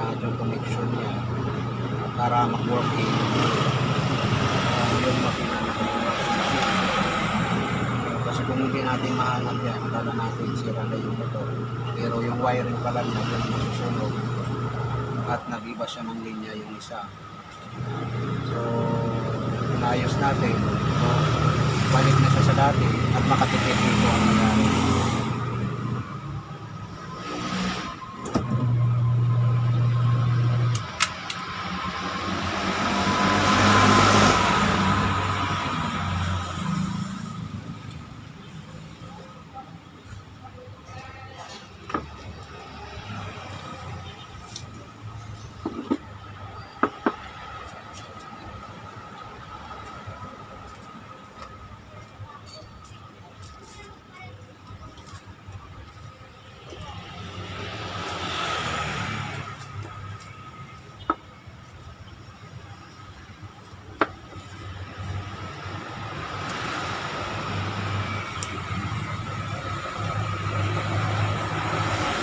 lahat yung connection niya para mag-working yung makina na kasi kung hindi natin mahanap yan, akala natin sira na yung motor, pero yung wiring pala niya yung masusunog at nag-iba siya ng linya yung isa. So inayos natin, so balik na siya sa dati at makatipid dito ang nangyari.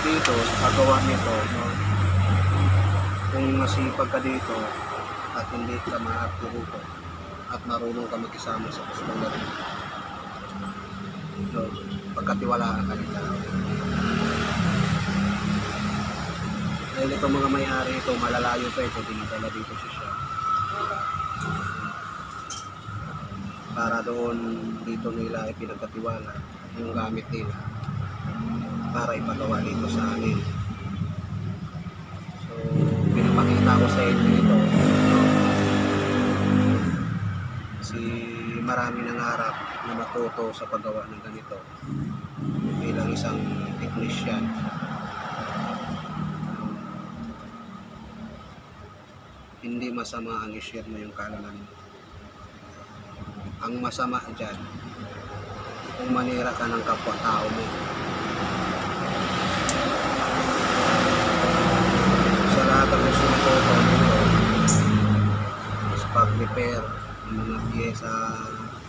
Dito sa paggawa nito, no, kung masipag ka dito at hindi ka maapuruto at marunong ka makisama sa customer, no, pagkatiwalaan ka nila. Dahil itong mga may-ari ito, malalayo pa ito, dinadala dito sa shop para doon dito nila ipinagkatiwala yung gamit nila para ipagawa dito sa amin. So pinapakita ko sa inyo ito, no? Kasi marami nangarap na matuto sa paggawa ng ganito bilang isang technician. Hindi masama ang i-share mo yung kaalaman mo. Ang masama dyan kung manira ka ng kapwa-tao mo. Sa lahat ng gusto matuto nito is pag-repair ng mga pyesa,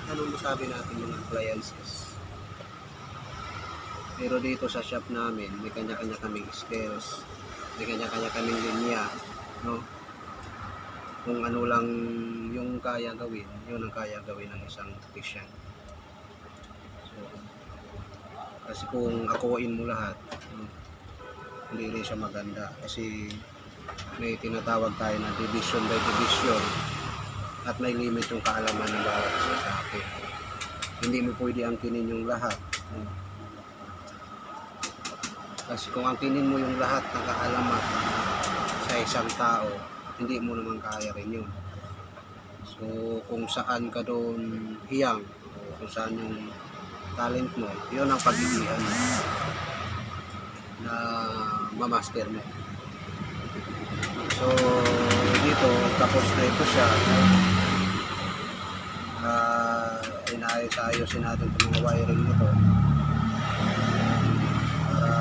anong masabi natin, mga appliances. Pero dito sa shop namin, may kanya-kanya kaming skills, may kanya-kanya kaming linya, no? Kung ano lang yung kaya gawin, yun ang kaya gawin ng isang technician. So, kasi kung akuin mo lahat, hindi rin siya maganda kasi may tinatawag tayo na division by division at may limit yung kaalaman ng bawat isa sa akin. Hindi mo pwede angkinin yung lahat. Kasi kung angkinin mo yung lahat ng kaalaman sa isang tao, hindi mo naman kaya rin yun. So kung saan ka doon hiyang o kung saan yung talent mo, yun ang pag-ibihan mo na mamaster mo. So dito tapos na ito siya, inaayos-ayosin natin itong mga wiring nito para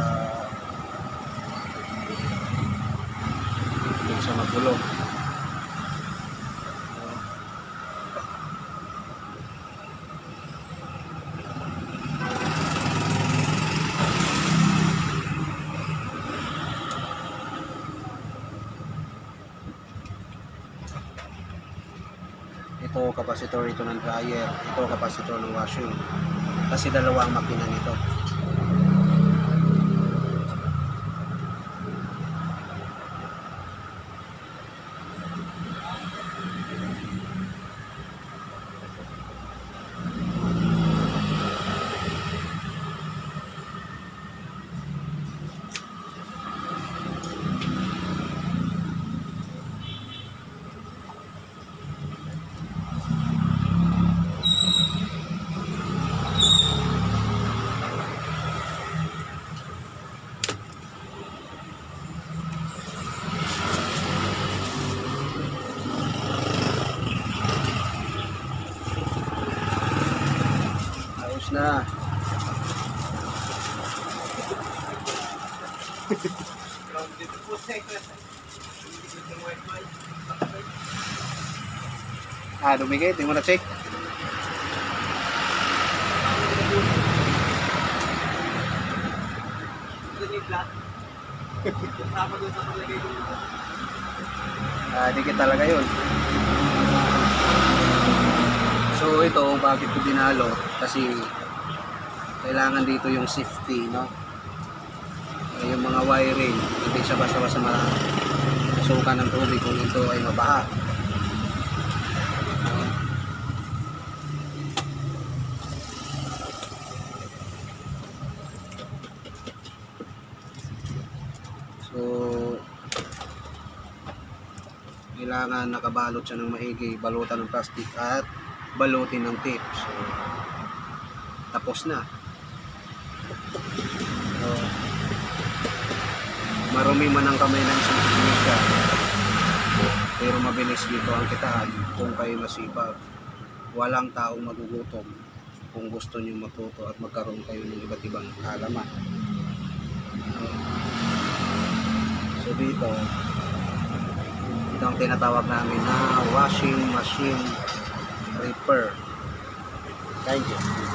hindi siya magulo. Ito kapasitor ito ng dryer, ito kapasitor ng washing, kasi dalawa ang makina nito. Na dumigay, tingnan mo na check. Kasama doon sa paglagay ko. Dikit talaga yun. So ito, bakit ko binalot? Kasi kailangan dito yung safety, no? Yung mga wiring, hindi siya basta-basta masukan ng tubig kung ito ay mabaha. So kailangan nakabalot siya ng maigi, balutan ng plastic at balutin ng tape. So tapos na. So, marumi man ang kamay ng isang teknika, pero mabilis dito ang kitaan kung kayo masipag. Walang taong magugutom kung gusto niyo matuto at magkaroon kayo ng iba't ibang kaalaman. So dito, ito ang tinatawag namin na washing machine repair. Thank you.